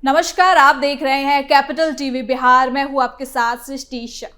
नमस्कार, आप देख रहे हैं कैपिटल टीवी बिहार। मैं हूं आपके साथ सृष्टि शाह।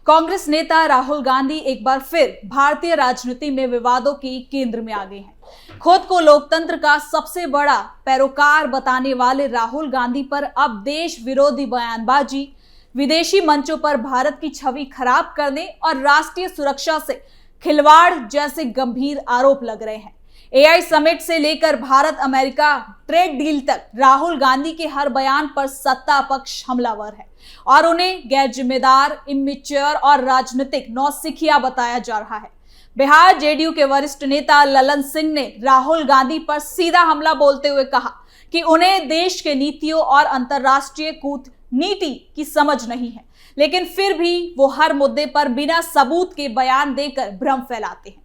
कांग्रेस नेता राहुल गांधी एक बार फिर भारतीय राजनीति में विवादों के केंद्र में आ गए हैं। खुद को लोकतंत्र का सबसे बड़ा पैरोकार बताने वाले राहुल गांधी पर अब देश विरोधी बयानबाजी, विदेशी मंचों पर भारत की छवि खराब करने और राष्ट्रीय सुरक्षा से खिलवाड़ जैसे गंभीर आरोप लग रहे हैं। एआई समिट से लेकर भारत अमेरिका ट्रेड डील तक राहुल गांधी के हर बयान पर सत्ता पक्ष हमलावर है और उन्हें गैर जिम्मेदार, इमैच्योर और राजनीतिक नौसिखिया बताया जा रहा है। बिहार जेडीयू के वरिष्ठ नेता ललन सिंह ने राहुल गांधी पर सीधा हमला बोलते हुए कहा कि उन्हें देश के नीतियों और अंतर्राष्ट्रीय कूटनीति की समझ नहीं है, लेकिन फिर भी वो हर मुद्दे पर बिना सबूत के बयान देकर भ्रम फैलाते हैं।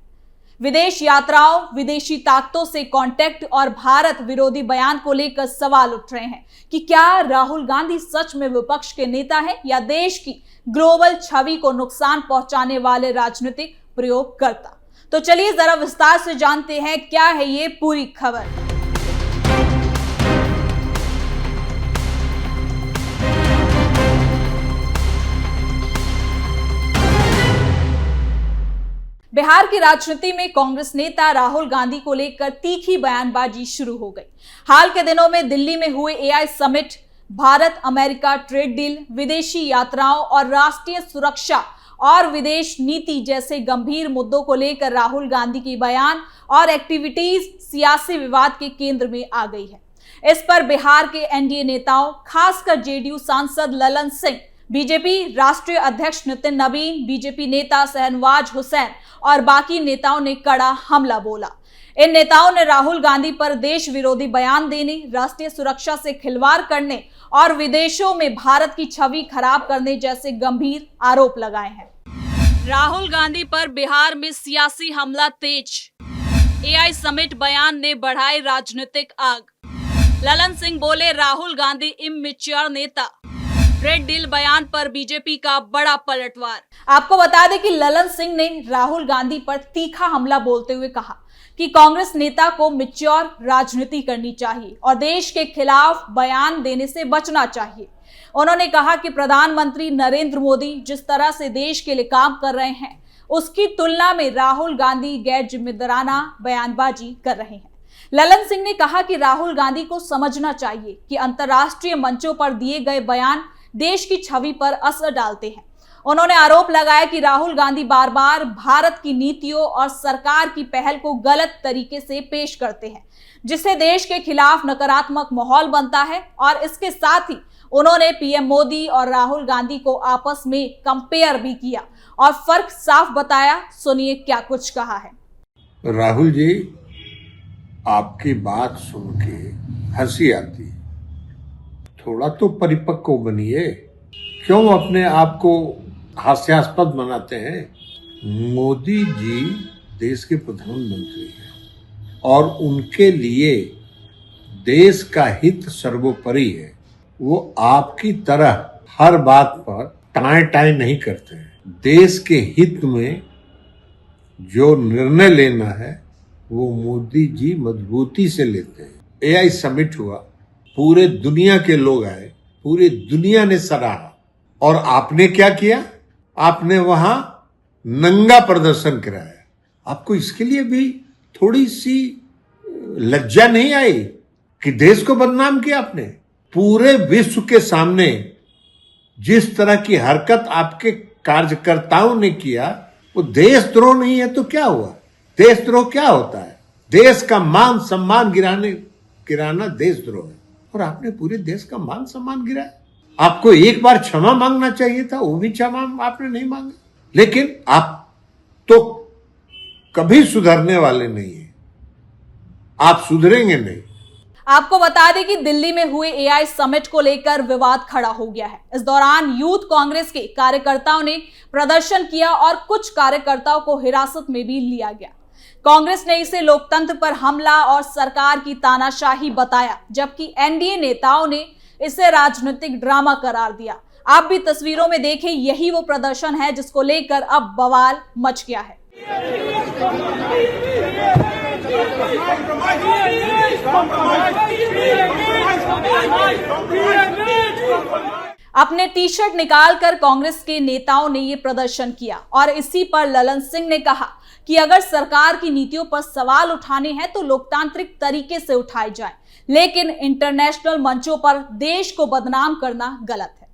विदेश यात्राओं, विदेशी ताकतों से कांटेक्ट और भारत विरोधी बयान को लेकर सवाल उठ रहे हैं कि क्या राहुल गांधी सच में विपक्ष के नेता हैं या देश की ग्लोबल छवि को नुकसान पहुंचाने वाले राजनीतिक प्रयोगकर्ता। तो चलिए जरा विस्तार से जानते हैं क्या है ये पूरी खबर। बिहार की राजनीति में कांग्रेस नेता राहुल गांधी को लेकर तीखी बयानबाजी शुरू हो गई। हाल के दिनों में दिल्ली में हुए AI summit, Bharat America trade deal, विदेशी यात्राओं और राष्ट्रीय सुरक्षा और विदेश नीति जैसे गंभीर मुद्दों को लेकर राहुल गांधी की बयान और एक्टिविटीज सियासी विवाद के केंद्र में आ गई है। इस पर बिहार के एनडीए नेताओं, खासकर जेडीयू सांसद ललन सिंह, बीजेपी राष्ट्रीय अध्यक्ष नितिन नवीन, बीजेपी नेता शहनवाज हुसैन और बाकी नेताओं ने कड़ा हमला बोला। इन नेताओं ने राहुल गांधी पर देश विरोधी बयान देने, राष्ट्रीय सुरक्षा से खिलवाड़ करने और विदेशों में भारत की छवि खराब करने जैसे गंभीर आरोप लगाए हैं। राहुल गांधी पर बिहार में सियासी हमला तेज, एआई समिट बयान ने बढ़ाई राजनीतिक आग। ललन सिंह बोले, राहुल गांधी इमैच्योर नेता, ट्रेड डील बयान पर बीजेपी का बड़ा पलटवार। आपको बता दें कि ललन सिंह ने राहुल गांधी पर तीखा हमला बोलते हुए कहा कि कांग्रेस नेता को मैच्योर राजनीति करनी चाहिए और देश के खिलाफ बयान देने से बचना चाहिए। उन्होंने कहा कि प्रधानमंत्री नरेंद्र मोदी जिस तरह से देश के लिए काम कर रहे हैं, उसकी तुलना में राहुल गांधी गैर जिम्मेदाराना बयानबाजी कर रहे हैं। ललन सिंह ने कहा कि राहुल गांधी को समझना चाहिए कि अंतर्राष्ट्रीय मंचों पर दिए गए बयान देश की छवि पर असर डालते हैं। उन्होंने आरोप लगाया कि राहुल गांधी बार बार भारत की नीतियों और सरकार की पहल को गलत तरीके से पेश करते हैं, जिससे देश के खिलाफ नकारात्मक माहौल बनता है। और इसके साथ ही उन्होंने पीएम मोदी और राहुल गांधी को आपस में कंपेयर भी किया और फर्क साफ बताया। सुनिए क्या कुछ कहा है। राहुल जी, आपकी बात सुन के हंसी आती है। थोड़ा तो परिपक्व बनिए, क्यों अपने आप को हास्यास्पद बनाते हैं। मोदी जी देश के प्रधानमंत्री हैं और उनके लिए देश का हित सर्वोपरि है। वो आपकी तरह हर बात पर टाई टाई नहीं करते हैं। देश के हित में जो निर्णय लेना है वो मोदी जी मजबूती से लेते हैं। एआई समिट हुआ, पूरे दुनिया के लोग आए, पूरी दुनिया ने सराहा और आपने क्या किया? आपने वहां नंगा प्रदर्शन कराया। आपको इसके लिए भी थोड़ी सी लज्जा नहीं आई कि देश को बदनाम किया आपने? पूरे विश्व के सामने जिस तरह की हरकत आपके कार्यकर्ताओं ने किया वो देशद्रोह नहीं है तो क्या हुआ? देशद्रोह क्या होता है? देश का मान सम्मान गिराना देशद्रोह है और आपने पूरे देश का मान सम्मान गिराया। आपको एक बार क्षमा मांगना चाहिए था, वो भी क्षमा आपने नहीं मांगा। लेकिन आप तो कभी सुधरने वाले नहीं है, आप सुधरेंगे नहीं। आपको बता दें कि दिल्ली में हुए एआई समिट को लेकर विवाद खड़ा हो गया है। इस दौरान यूथ कांग्रेस के कार्यकर्ताओं ने प्रदर्शन किया और कुछ कार्यकर्ताओं को हिरासत में भी लिया गया। कांग्रेस ने इसे लोकतंत्र पर हमला और सरकार की तानाशाही बताया, जबकि एनडीए नेताओं ने इसे राजनीतिक ड्रामा करार दिया। आप भी तस्वीरों में देखें, यही वो प्रदर्शन है जिसको लेकर अब बवाल मच गया है। अपने टी शर्ट निकालकर कांग्रेस के नेताओं ने ये प्रदर्शन किया और इसी पर ललन सिंह ने कहा कि अगर सरकार की नीतियों पर सवाल उठाने हैं तो लोकतांत्रिक तरीके से उठाए जाएं, लेकिन इंटरनेशनल मंचों पर देश को बदनाम करना गलत है।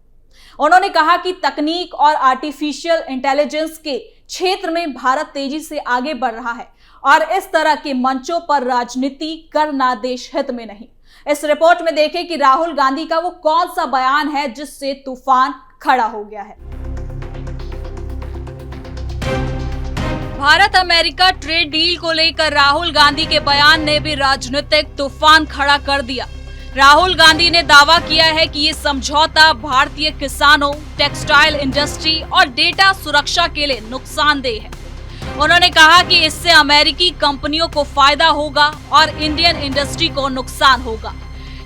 उन्होंने कहा कि तकनीक और आर्टिफिशियल इंटेलिजेंस के क्षेत्र में भारत तेजी से आगे बढ़ रहा है और इस तरह के मंचों पर राजनीति करना देश हित में नहीं। इस रिपोर्ट में देखें कि राहुल गांधी का वो कौन सा बयान है जिससे तूफान खड़ा हो गया है। भारत अमेरिका ट्रेड डील को लेकर राहुल गांधी के बयान ने भी राजनीतिक तूफान खड़ा कर दिया। राहुल गांधी ने दावा किया है कि ये समझौता भारतीय किसानों, टेक्सटाइल इंडस्ट्री और डेटा सुरक्षा के लिए नुकसानदेह है। उन्होंने कहा कि इससे अमेरिकी कंपनियों को फायदा होगा और इंडियन इंडस्ट्री को नुकसान होगा।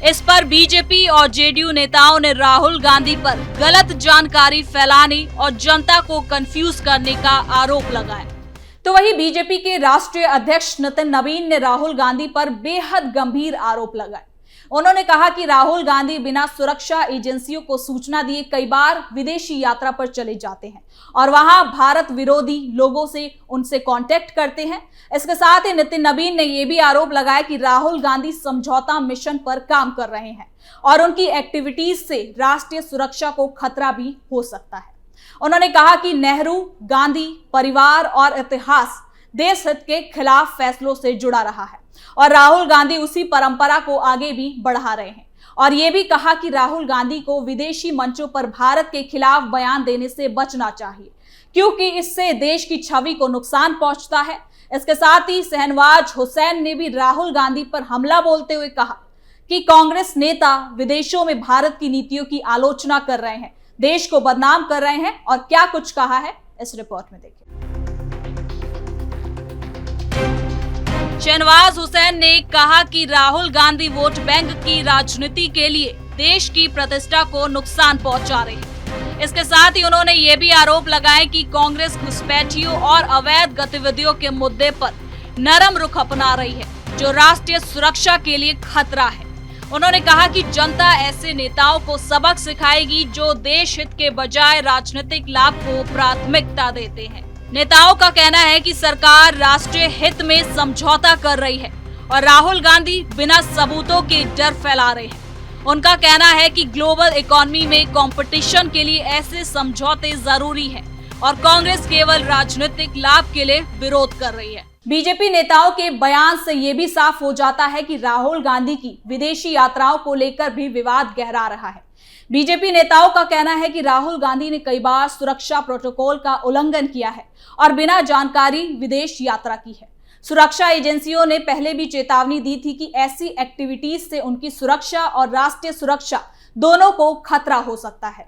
इस पर बीजेपी और जेडीयू नेताओं ने राहुल गांधी पर गलत जानकारी फैलाने और जनता को कंफ्यूज करने का आरोप लगाया। तो वही बीजेपी के राष्ट्रीय अध्यक्ष नितिन नवीन ने राहुल गांधी पर बेहद गंभीर आरोप लगाए। उन्होंने कहा कि राहुल गांधी बिना सुरक्षा एजेंसियों को सूचना दिए कई बार विदेशी यात्रा पर चले जाते हैं और वहां भारत विरोधी लोगों से उनसे कांटेक्ट करते हैं। इसके साथ ही नितिन नवीन ने यह भी आरोप लगाया कि राहुल गांधी समझौता मिशन पर काम कर रहे हैं और उनकी एक्टिविटीज से राष्ट्रीय सुरक्षा को खतरा भी हो सकता है। उन्होंने कहा कि नेहरू, गांधी परिवार और इतिहास देश हित के खिलाफ फैसलों से जुड़ा रहा है और राहुल गांधी उसी परंपरा को आगे भी बढ़ा रहे हैं। और ये भी कहा कि राहुल गांधी को विदेशी मंचों पर भारत के खिलाफ बयान देने से बचना चाहिए क्योंकि इससे देश की छवि को नुकसान पहुंचता है। इसके साथ ही शहनवाज हुसैन ने भी राहुल गांधी पर हमला बोलते हुए कहा कि कांग्रेस नेता विदेशों में भारत की नीतियों की आलोचना कर रहे हैं, देश को बदनाम कर रहे हैं और क्या कुछ कहा है इस रिपोर्ट में देखिए। शहनवाज हुसैन ने कहा कि राहुल गांधी वोट बैंक की राजनीति के लिए देश की प्रतिष्ठा को नुकसान पहुंचा रहे हैं। इसके साथ ही उन्होंने ये भी आरोप लगाए कि कांग्रेस घुसपैठियों और अवैध गतिविधियों के मुद्दे पर नरम रुख अपना रही है जो राष्ट्रीय सुरक्षा के लिए खतरा है। उन्होंने कहा कि जनता ऐसे नेताओं को सबक सिखाएगी जो देश हित के बजाय राजनीतिक लाभ को प्राथमिकता देते हैं। नेताओं का कहना है कि सरकार राष्ट्रीय हित में समझौता कर रही है और राहुल गांधी बिना सबूतों के डर फैला रहे हैं। उनका कहना है कि ग्लोबल इकोनॉमी में कंपटीशन के लिए ऐसे समझौते जरूरी है और कांग्रेस केवल राजनीतिक लाभ के लिए विरोध कर रही है। बीजेपी नेताओं के बयान से ये भी साफ हो जाता है कि राहुल गांधी की विदेशी यात्राओं को लेकर भी विवाद गहरा रहा है। बीजेपी नेताओं का कहना है कि राहुल गांधी ने कई बार सुरक्षा प्रोटोकॉल का उल्लंघन किया है और बिना जानकारी विदेश यात्रा की है। सुरक्षा एजेंसियों ने पहले भी चेतावनी दी थी कि ऐसी एक्टिविटीज से उनकी सुरक्षा और राष्ट्रीय सुरक्षा दोनों को खतरा हो सकता है।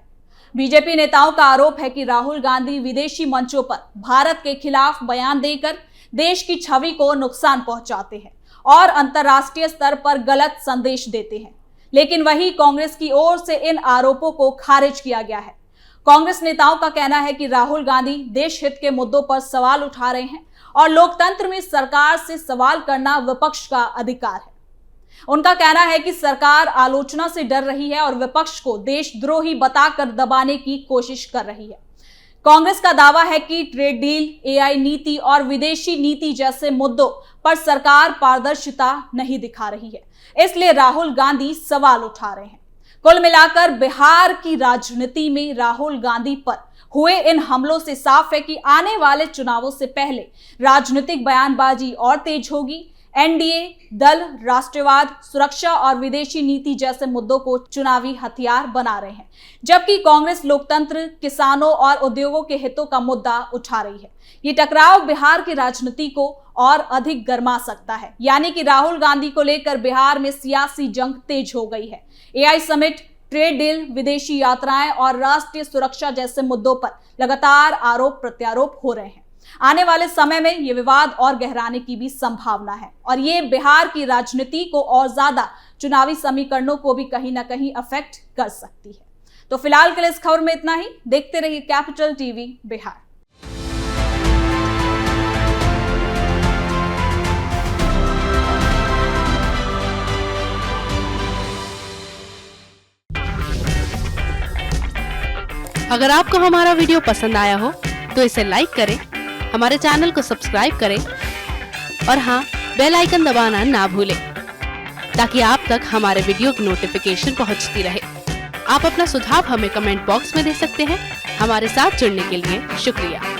बीजेपी नेताओं का आरोप है कि राहुल गांधी विदेशी मंचों पर भारत के खिलाफ बयान देकर देश की छवि को नुकसान पहुंचाते हैं और अंतर्राष्ट्रीय स्तर पर गलत संदेश देते हैं। लेकिन वही कांग्रेस की ओर से इन आरोपों को खारिज किया गया है। कांग्रेस नेताओं का कहना है कि राहुल गांधी देश हित के मुद्दों पर सवाल उठा रहे हैं और लोकतंत्र में सरकार से सवाल करना विपक्ष का अधिकार है। उनका कहना है कि सरकार आलोचना से डर रही है और विपक्ष को देशद्रोही बताकर दबाने की कोशिश कर रही है। कांग्रेस का दावा है कि ट्रेड डील, एआई नीति और विदेशी नीति जैसे मुद्दों पर सरकार पारदर्शिता नहीं दिखा रही है, इसलिए राहुल गांधी सवाल उठा रहे हैं। कुल मिलाकर बिहार की राजनीति में राहुल गांधी पर हुए इन हमलों से साफ है कि आने वाले चुनावों से पहले राजनीतिक बयानबाजी और तेज होगी। एनडीए दल राष्ट्रवाद, सुरक्षा और विदेशी नीति जैसे मुद्दों को चुनावी हथियार बना रहे हैं, जबकि कांग्रेस लोकतंत्र, किसानों और उद्योगों के हितों का मुद्दा उठा रही है। ये टकराव बिहार की राजनीति को और अधिक गर्मा सकता है, यानी कि राहुल गांधी को लेकर बिहार में सियासी जंग तेज हो गई है। एआई समिट, ट्रेड डील, विदेशी यात्राएं और राष्ट्रीय सुरक्षा जैसे मुद्दों पर लगातार आरोप प्रत्यारोप हो रहे हैं। आने वाले समय में ये विवाद और गहराने की भी संभावना है और ये बिहार की राजनीति को और ज्यादा चुनावी समीकरणों को भी कहीं ना कहीं अफेक्ट कर सकती है। तो फिलहाल के लिए इस खबर में इतना ही। देखते रहिए कैपिटल टीवी बिहार। अगर आपको हमारा वीडियो पसंद आया हो तो इसे लाइक करें, हमारे चैनल को सब्सक्राइब करें और हाँ, बेल आइकन दबाना ना भूलें ताकि आप तक हमारे वीडियो की नोटिफिकेशन पहुंचती रहे। आप अपना सुझाव हमें कमेंट बॉक्स में दे सकते हैं। हमारे साथ जुड़ने के लिए शुक्रिया।